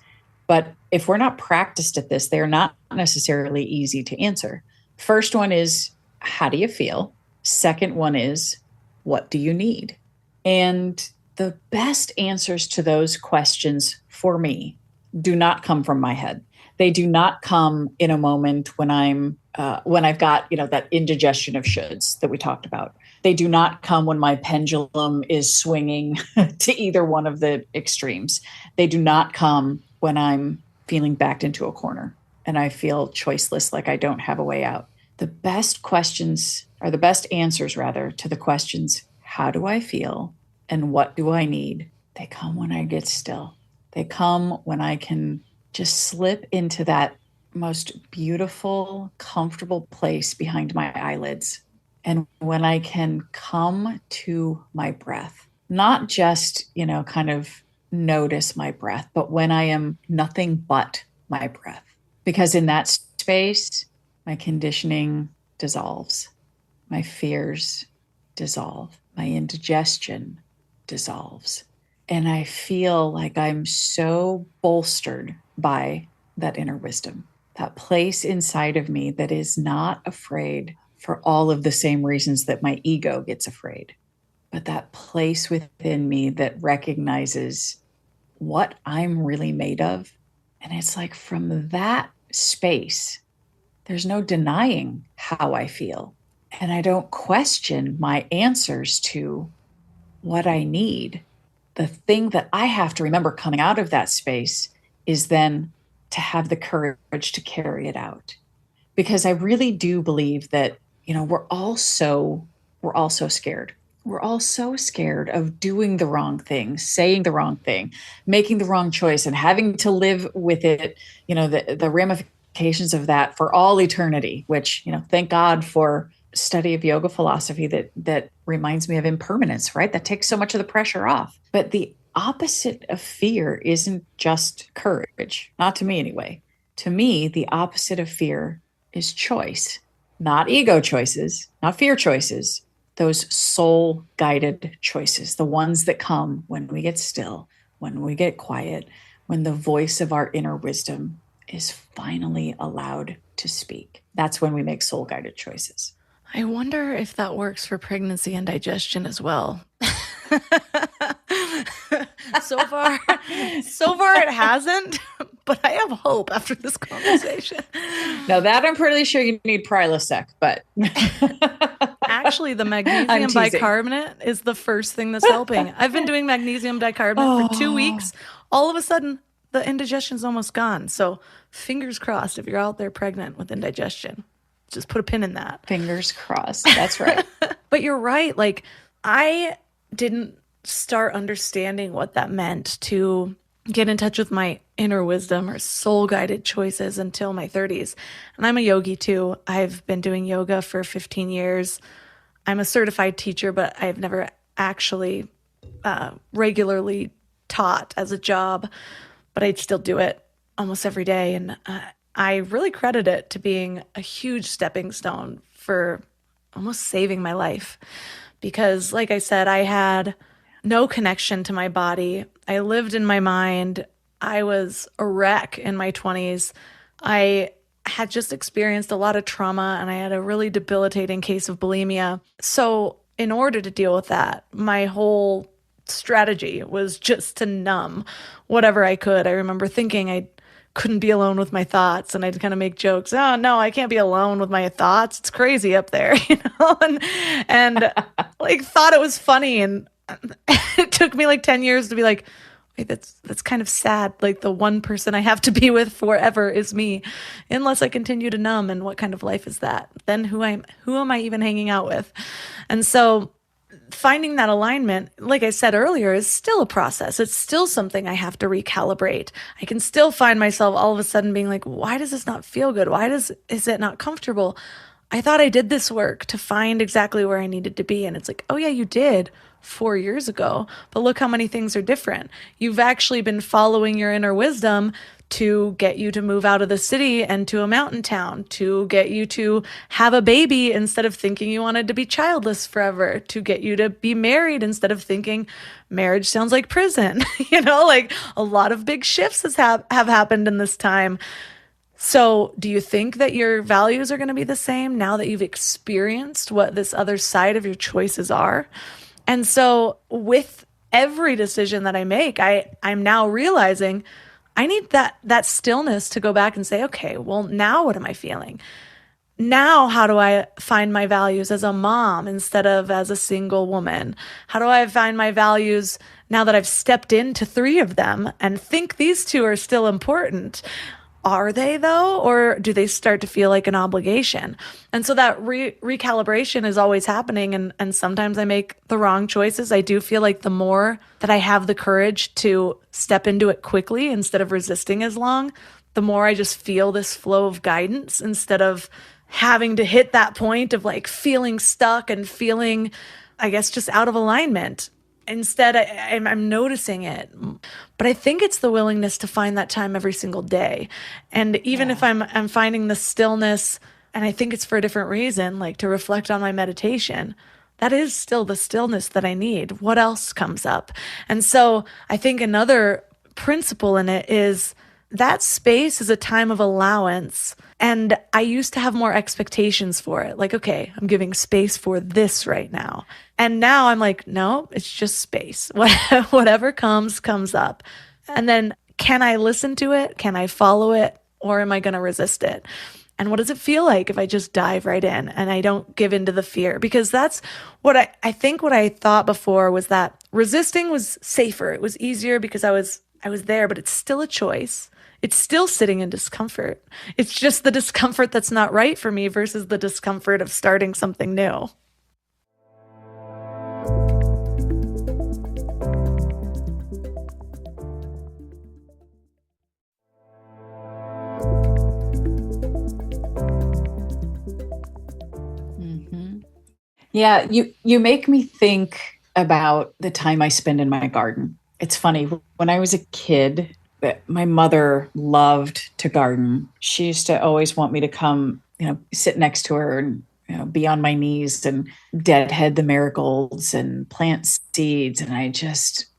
but if we're not practiced at this, they're not necessarily easy to answer. First one is, how do you feel? Second one is, what do you need? And the best answers to those questions for me do not come from my head. They do not come in a moment when I'm when I've got, that indigestion of shoulds that we talked about. They do not come when my pendulum is swinging to either one of the extremes. They do not come when I'm feeling backed into a corner and I feel choiceless, like I don't have a way out. The best questions, or the best answers rather, to the questions, how do I feel and what do I need? They come when I get still. They come when I can just slip into that most beautiful, comfortable place behind my eyelids. And when I can come to my breath, not just, kind of notice my breath, but when I am nothing but my breath. Because in that space, my conditioning dissolves, my fears dissolve, my indigestion dissolves. And I feel like I'm so bolstered by that inner wisdom, that place inside of me that is not afraid for all of the same reasons that my ego gets afraid, but that place within me that recognizes what I'm really made of. And it's like from that space, there's no denying how I feel. And I don't question my answers to what I need. The thing that I have to remember coming out of that space is then to have the courage to carry it out. Because I really do believe that, we're all so scared. We're all so scared of doing the wrong thing, saying the wrong thing, making the wrong choice, and having to live with it, the ramifications of that for all eternity, which, thank God for study of yoga philosophy that reminds me of impermanence, right? That takes so much of the pressure off. But the opposite of fear isn't just courage, not to me anyway. To me, the opposite of fear is choice, not ego choices, not fear choices, those soul-guided choices, the ones that come when we get still, when we get quiet, when the voice of our inner wisdom is finally allowed to speak. That's when we make soul-guided choices. I wonder if that works for pregnancy and digestion as well. So far it hasn't, but I have hope after this conversation. Now that I'm pretty sure you need Prilosec, but actually the magnesium bicarbonate is the first thing that's helping. I've been doing magnesium bicarbonate for 2 weeks. All of a sudden, the indigestion's almost gone. So fingers crossed if you're out there pregnant with indigestion. Just put a pin in that. Fingers crossed. That's right. But you're right. Like, I didn't start understanding what that meant to get in touch with my inner wisdom or soul-guided choices until my 30s. And I'm a yogi too. I've been doing yoga for 15 years. I'm a certified teacher, but I've never actually regularly taught as a job, but I'd still do it almost every day. And I really credit it to being a huge stepping stone for almost saving my life. Because like I said, I had no connection to my body. I lived in my mind. I was a wreck in my 20s. I had just experienced a lot of trauma and I had a really debilitating case of bulimia. So in order to deal with that, my whole strategy was just to numb whatever I could. I remember thinking I couldn't be alone with my thoughts, and I'd kind of make jokes. Oh no, I can't be alone with my thoughts. It's crazy up there, and like thought it was funny. And it took me like 10 years to be like, wait, that's kind of sad. Like the one person I have to be with forever is me, unless I continue to numb. And what kind of life is that? Then who am I even hanging out with? And so finding that alignment, like I said earlier, is still a process. It's still something I have to recalibrate. I can still find myself all of a sudden being like, why does this not feel good? Is it not comfortable? I thought I did this work to find exactly where I needed to be. And it's like, oh yeah, you did 4 years ago, but look how many things are different. You've actually been following your inner wisdom to get you to move out of the city and to a mountain town, to get you to have a baby instead of thinking you wanted to be childless forever, to get you to be married instead of thinking marriage sounds like prison. Like a lot of big shifts have happened in this time. So do you think that your values are going to be the same now that you've experienced what this other side of your choices are? And so with every decision that I make, I'm now realizing I need that stillness to go back and say, okay, well, now what am I feeling? Now, how do I find my values as a mom instead of as a single woman? How do I find my values now that I've stepped into 3 of them and think these 2 are still important? Are they though? Or do they start to feel like an obligation? And so that recalibration is always happening. And sometimes I make the wrong choices. I do feel like the more that I have the courage to step into it quickly instead of resisting as long, the more I just feel this flow of guidance instead of having to hit that point of like feeling stuck and feeling, I guess, just out of alignment. Instead, I'm noticing it. But I think it's the willingness to find that time every single day. And even if I'm finding the stillness, and I think it's for a different reason, like to reflect on my meditation, that is still the stillness that I need. What else comes up? And so I think another principle in it is that space is a time of allowance. And I used to have more expectations for it. Like, okay, I'm giving space for this right now. And now I'm like, no, it's just space. Whatever comes up. And then can I listen to it? Can I follow it? Or am I going to resist it? And what does it feel like if I just dive right in and I don't give in to the fear? Because that's what I think what I thought before was that resisting was safer. It was easier because I was there, but it's still a choice. It's still sitting in discomfort. It's just the discomfort that's not right for me versus the discomfort of starting something new. Yeah, you make me think about the time I spend in my garden. It's funny, when I was a kid, my mother loved to garden. She used to always want me to come, sit next to her and be on my knees and deadhead the marigolds and plant seeds. And I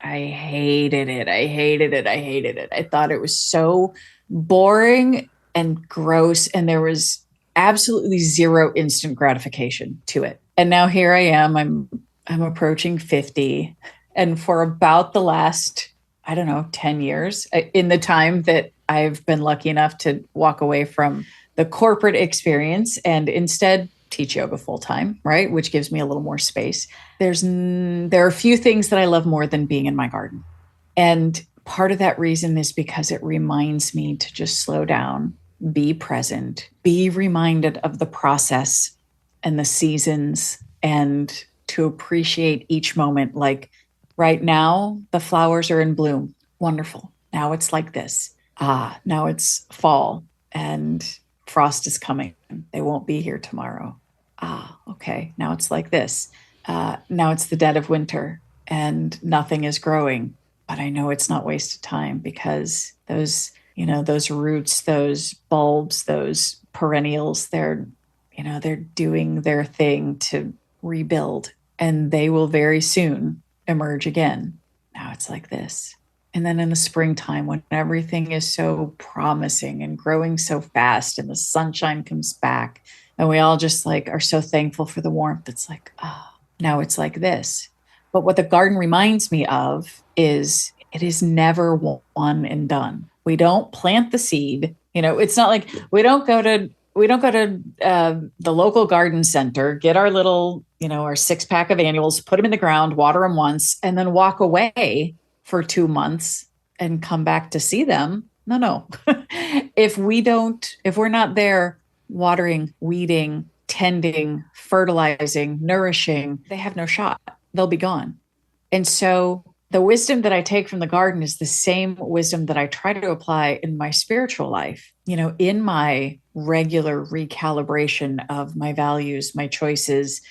hated it. I hated it. I hated it. I thought it was so boring and gross. And there was absolutely zero instant gratification to it. And now here I am, I'm approaching 50. And for about the last, 10 years, in the time that I've been lucky enough to walk away from the corporate experience and instead teach yoga full time, right? Which gives me a little more space. There are a few things that I love more than being in my garden. And part of that reason is because it reminds me to just slow down, be present, be reminded of the process and the seasons, and to appreciate each moment. Like right now, the flowers are in bloom. Wonderful. Now it's like this. Now it's fall and frost is coming. They won't be here tomorrow. Okay. Now it's like this. Now it's the dead of winter and nothing is growing. But I know it's not wasted time because those roots, those bulbs, those perennials, they're doing their thing to rebuild, and they will very soon emerge again. Now it's like this. And then in the springtime, when everything is so promising and growing so fast and the sunshine comes back and we all just are so thankful for the warmth, it's like, now it's like this. But what the garden reminds me of is it is never one and done. We don't plant the seed. It's not like we don't go to the local garden center, get our little, our 6-pack of annuals, put them in the ground, water them once, and then walk away for 2 months and come back to see them. No. If we're not there watering, weeding, tending, fertilizing, nourishing, they have no shot. They'll be gone. And so the wisdom that I take from the garden is the same wisdom that I try to apply in my spiritual life, in my regular recalibration of my values, my choices.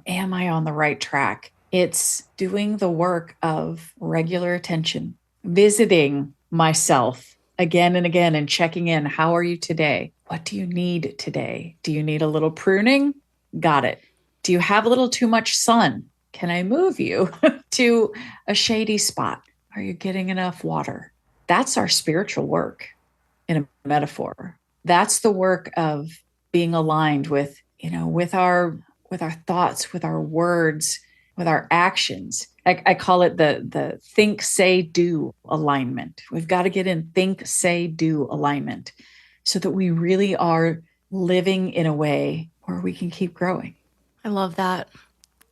Am I on the right track? It's doing the work of regular attention, visiting myself again and again and checking in. How are you today? What do you need today? Do you need a little pruning? Got it. Do you have a little too much sun? Can I move you to a shady spot? Are you getting enough water? That's our spiritual work in a metaphor. That's the work of being aligned with our thoughts, with our words, with our actions. I call it the think, say, do alignment. We've got to get in think, say, do alignment so that we really are living in a way where we can keep growing. I love that.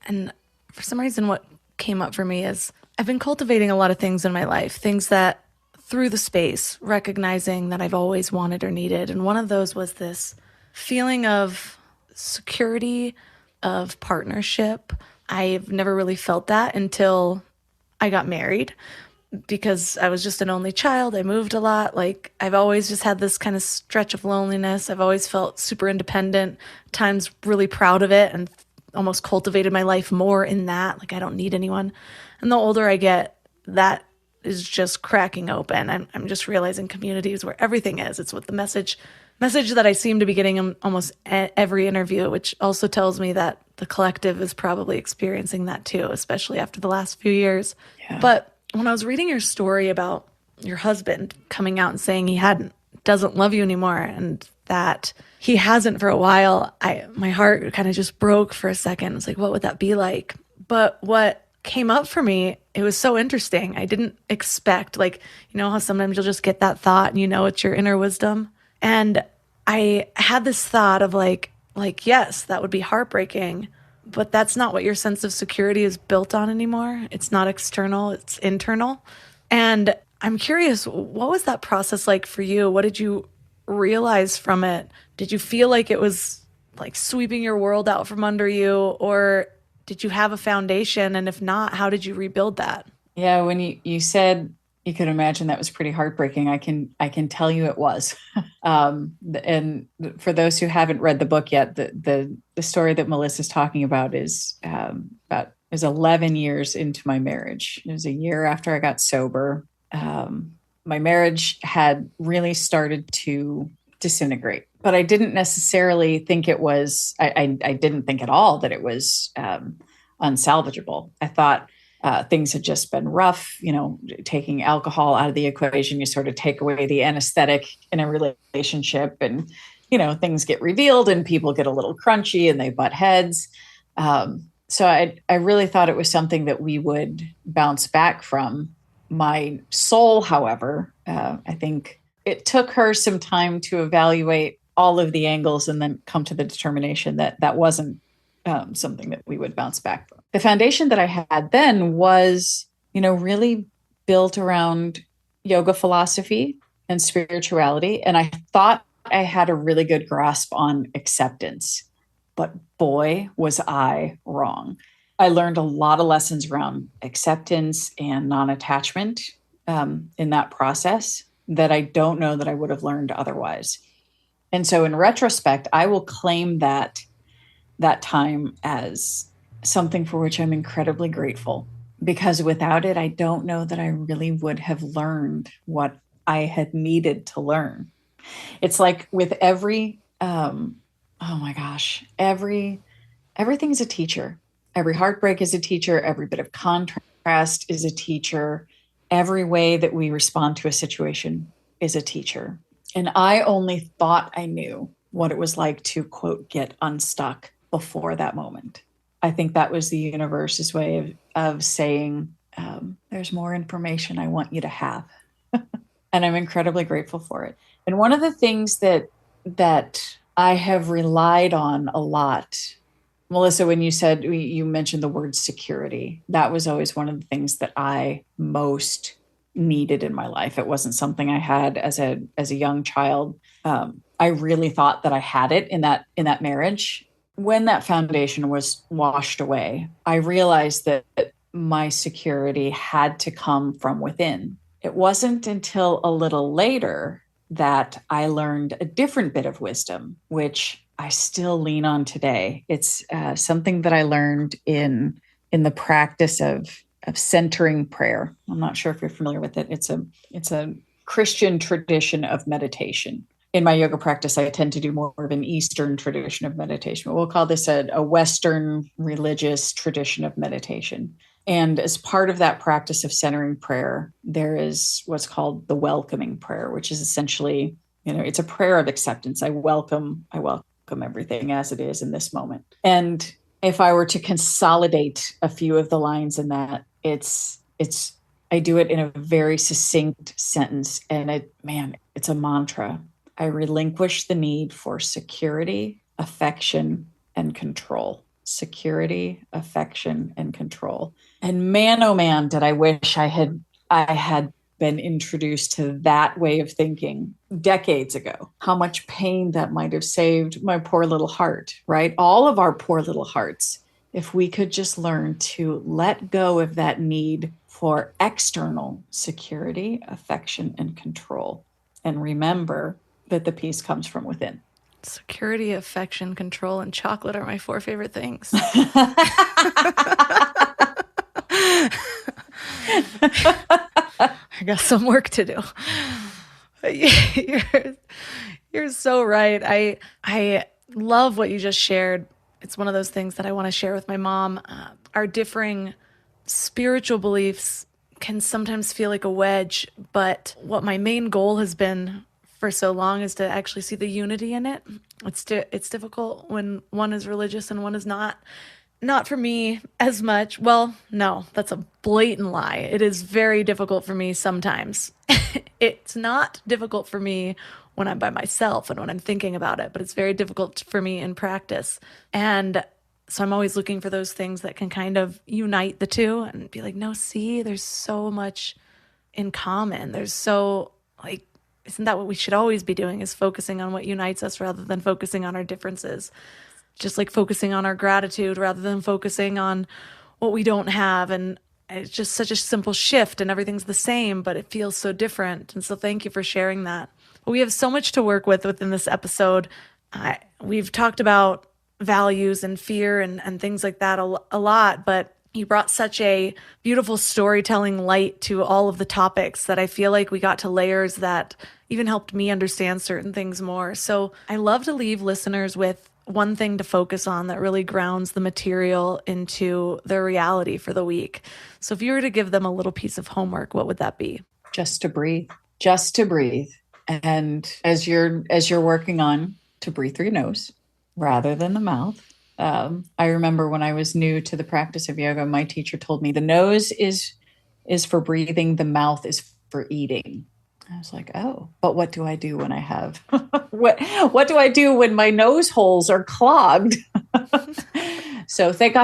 And for some reason, what came up for me is I've been cultivating a lot of things in my life, things that through the space, recognizing that I've always wanted or needed. And one of those was this feeling of security, of partnership. I've never really felt that until I got married, because I was just an only child. I moved a lot. Like, I've always just had this kind of stretch of loneliness. I've always felt super independent, times really proud of it, and almost cultivated my life more in that. Like, I don't need anyone. And the older I get, that is just cracking open. I'm just realizing community is where everything is. It's what the message that I seem to be getting in almost every interview, which also tells me that the collective is probably experiencing that too, especially after the last few years. Yeah. But when I was reading your story about your husband coming out and saying he doesn't love you anymore, and that he hasn't for a while, my heart kind of just broke for a second. It's like, what would that be like? But what came up for me, it was so interesting. I didn't expect, like, you know how sometimes you'll just get that thought and it's your inner wisdom. And I had this thought of like, yes, that would be heartbreaking, but that's not what your sense of security is built on anymore. It's not external, it's internal. And I'm curious, what was that process like for you? What did you realize from it? Did you feel like it was like sweeping your world out from under you, or did you have a foundation? And if not, how did you rebuild that? Yeah, when you said you could imagine, that was pretty heartbreaking. I can tell you it was. And for those who haven't read the book yet, the story that Melissa's talking about is 11 years into my marriage. It was a year after I got sober. My marriage had really started to disintegrate, but I didn't necessarily think it was. I didn't think at all that it was unsalvageable. I thought things had just been rough. Taking alcohol out of the equation, you sort of take away the anesthetic in a relationship, and things get revealed and people get a little crunchy and they butt heads. So I really thought it was something that we would bounce back from. My soul, however, I think it took her some time to evaluate all of the angles and then come to the determination that that wasn't something that we would bounce back from. The foundation that I had then was, really built around yoga philosophy and spirituality. And I thought I had a really good grasp on acceptance, but boy, was I wrong. I learned a lot of lessons around acceptance and non-attachment in that process that I don't know that I would have learned otherwise. And so in retrospect, I will claim that time as something for which I'm incredibly grateful, because without it, I don't know that I really would have learned what I had needed to learn. It's like with every, oh my gosh, everything's a teacher. Every heartbreak is a teacher. Every bit of contrast is a teacher. Every way that we respond to a situation is a teacher. And I only thought I knew what it was like to, quote, get unstuck before that moment. I think that was the universe's way of saying, there's more information I want you to have. And I'm incredibly grateful for it. And one of the things that I have relied on a lot, Melissa, when you mentioned the word security, that was always one of the things that I most needed in my life. It wasn't something I had as a young child. I really thought that I had it in that marriage. When that foundation was washed away, I realized that my security had to come from within. It wasn't until a little later that I learned a different bit of wisdom, which I still lean on today. It's something that I learned in the practice of centering prayer. I'm not sure if you're familiar with it. It's a Christian tradition of meditation. In my yoga practice, I tend to do more of an Eastern tradition of meditation. We'll call this a Western religious tradition of meditation. And as part of that practice of centering prayer, there is what's called the welcoming prayer, which is essentially, it's a prayer of acceptance. I welcome everything as it is in this moment. And if I were to consolidate a few of the lines in that, I do it in a very succinct sentence, and it's a mantra. I relinquish the need for security, affection, and control. Security, affection, and control. And man, oh man, did I wish I had been introduced to that way of thinking decades ago. How much pain that might have saved my poor little heart, right? All of our poor little hearts. If we could just learn to let go of that need for external security, affection, and control, and remember that the peace comes from within. Security, affection, control, and chocolate are my 4 favorite things. I got some work to do. You're so right. I love what you just shared. It's one of those things that I want to share with my mom. Our differing spiritual beliefs can sometimes feel like a wedge, but what my main goal has been for so long is to actually see the unity in it. It's difficult when one is religious and one is not. Not for me as much. Well, no, that's a blatant lie. It is very difficult for me sometimes. It's not difficult for me when I'm by myself and when I'm thinking about it, but it's very difficult for me in practice. And so I'm always looking for those things that can kind of unite the two and be like, no, see, there's so much in common. There's so, like, isn't that what we should always be doing, is focusing on what unites us rather than focusing on our differences? Just like focusing on our gratitude rather than focusing on what we don't have. And it's just such a simple shift and everything's the same, but it feels so different. And so thank you for sharing that. But we have so much to work with within this episode. We've talked about values and fear and things like that a lot, but you brought such a beautiful storytelling light to all of the topics that I feel like we got to layers that even helped me understand certain things more. So I love to leave listeners with one thing to focus on that really grounds the material into their reality for the week. So if you were to give them a little piece of homework, what would that be? Just to breathe. Just to breathe. And as you're working on to breathe through your nose rather than the mouth. I remember when I was new to the practice of yoga, my teacher told me the nose is for breathing, the mouth is for eating. I was like, oh, but what do I do when I have, what do I do when my nose holes are clogged? So thank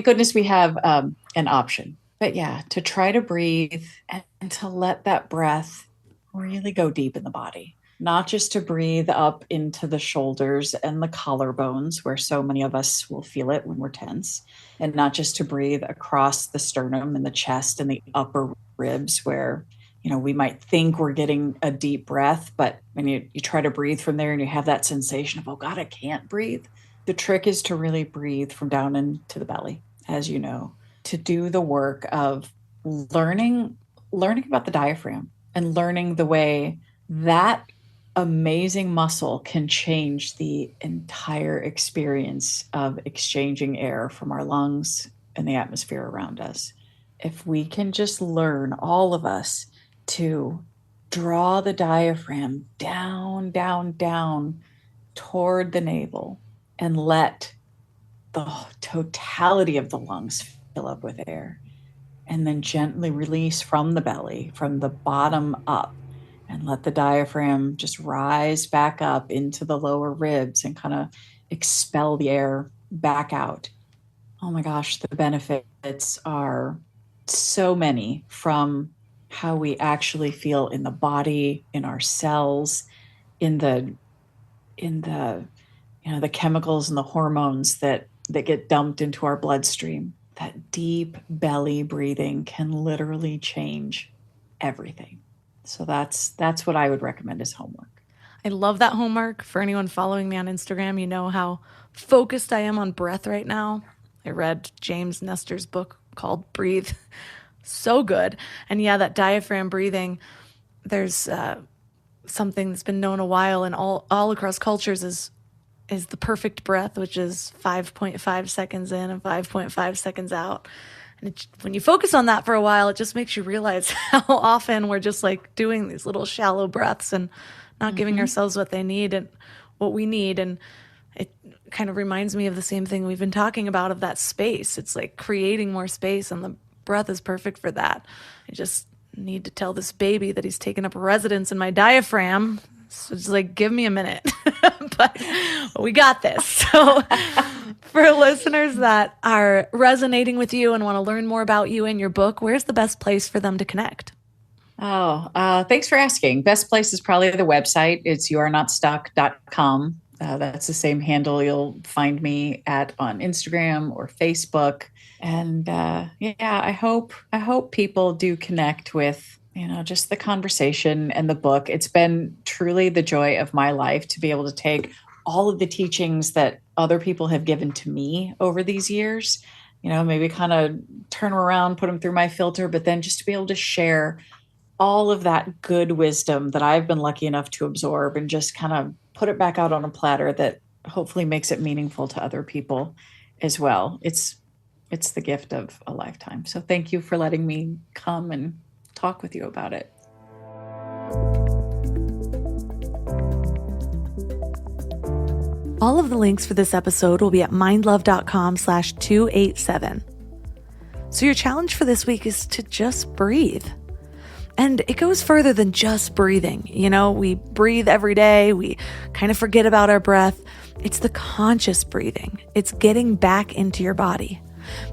goodness we have an option. But yeah, to try to breathe and to let that breath really go deep in the body, not just to breathe up into the shoulders and the collarbones where so many of us will feel it when we're tense, and not just to breathe across the sternum and the chest and the upper ribs where we might think we're getting a deep breath, but when you try to breathe from there and you have that sensation of, oh God, I can't breathe. The trick is to really breathe from down into the belly, as you know, to do the work of learning about the diaphragm and learning the way that amazing muscle can change the entire experience of exchanging air from our lungs and the atmosphere around us. If we can just learn, all of us, to draw the diaphragm down, down, down toward the navel and let the totality of the lungs fill up with air, and then gently release from the belly, from the bottom up, and let the diaphragm just rise back up into the lower ribs and kind of expel the air back out. Oh my gosh, the benefits are so many, from how we actually feel in the body, in our cells, in the the chemicals and the hormones that get dumped into our bloodstream. That deep belly breathing can literally change everything. So that's what I would recommend as homework. I love that homework. For anyone following me on Instagram, you know how focused I am on breath right now. I read James Nestor's book called Breathe. So good. And yeah, that diaphragm breathing, there's something that's been known a while and all across cultures is the perfect breath, which is 5.5 seconds in and 5.5 seconds out. And when you focus on that for a while, it just makes you realize how often we're just like doing these little shallow breaths and not giving ourselves what they need and what we need. And it kind of reminds me of the same thing we've been talking about, of that space. It's like creating more space, and the breath is perfect for that. I just need to tell this baby that he's taken up residence in my diaphragm. So it's like, give me a minute, but we got this. So for listeners that are resonating with you and want to learn more about you and your book, where's the best place for them to connect? Thanks for asking. Best place is probably the website. It's youarnotstuck.com. That's the same handle you'll find me at on Instagram or Facebook. And I hope people do connect with, just the conversation and the book. It's been truly the joy of my life to be able to take all of the teachings that other people have given to me over these years, maybe kind of turn them around, put them through my filter, but then just to be able to share all of that good wisdom that I've been lucky enough to absorb and just kind of put it back out on a platter that hopefully makes it meaningful to other people as well. It's the gift of a lifetime. So thank you for letting me come and talk with you about it. All of the links for this episode will be at mindlove.com/287. So your challenge for this week is to just breathe. And it goes further than just breathing. We breathe every day. We kind of forget about our breath. It's the conscious breathing. It's getting back into your body.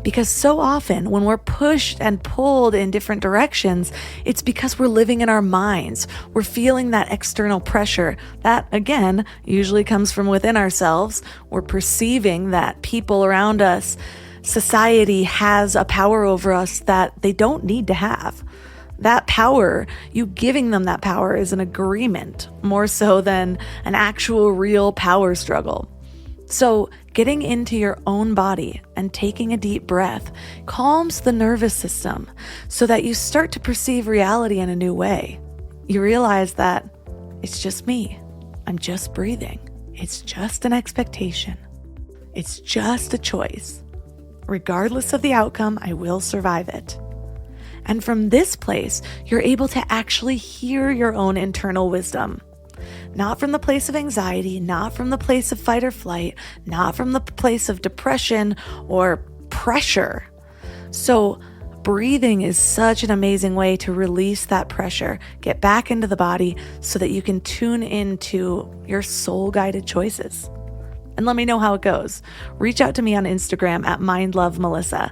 Because so often when we're pushed and pulled in different directions, it's because we're living in our minds. We're feeling that external pressure that, again, usually comes from within ourselves. We're perceiving that people around us, society has a power over us that they don't need to have. That power, you giving them that power, is an agreement more so than an actual real power struggle. So getting into your own body and taking a deep breath calms the nervous system so that you start to perceive reality in a new way. You realize that it's just me. I'm just breathing. It's just an expectation. It's just a choice. Regardless of the outcome, I will survive it. And from this place, you're able to actually hear your own internal wisdom. Not from the place of anxiety, not from the place of fight or flight, not from the place of depression or pressure. So breathing is such an amazing way to release that pressure, get back into the body so that you can tune into your soul-guided choices. And let me know how it goes. Reach out to me on Instagram at mindlovemelissa.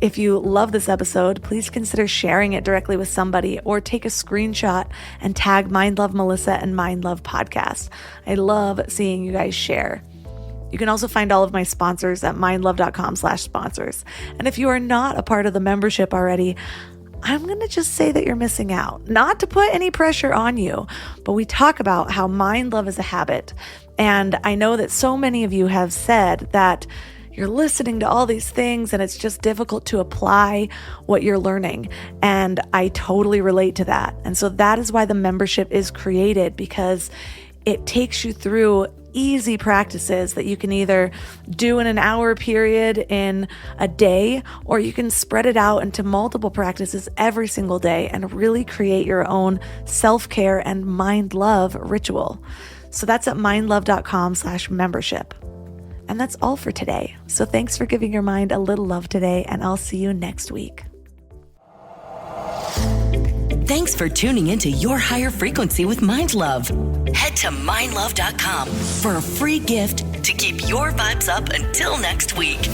If you love this episode, please consider sharing it directly with somebody or take a screenshot and tag Mind Love Melissa and Mind Love Podcast. I love seeing you guys share. You can also find all of my sponsors at mindlove.com/sponsors. And if you are not a part of the membership already, I'm going to just say that you're missing out. Not to put any pressure on you, but we talk about how mind love is a habit. And I know that so many of you have said that you're listening to all these things and it's just difficult to apply what you're learning. And I totally relate to that. And so that is why the membership is created, because it takes you through easy practices that you can either do in an hour period in a day, or you can spread it out into multiple practices every single day and really create your own self-care and mind love ritual. So that's at mindlove.com/membership. And that's all for today. So thanks for giving your mind a little love today, and I'll see you next week. Thanks for tuning into Your Higher Frequency with Mind Love. Head to mindlove.com for a free gift to keep your vibes up until next week.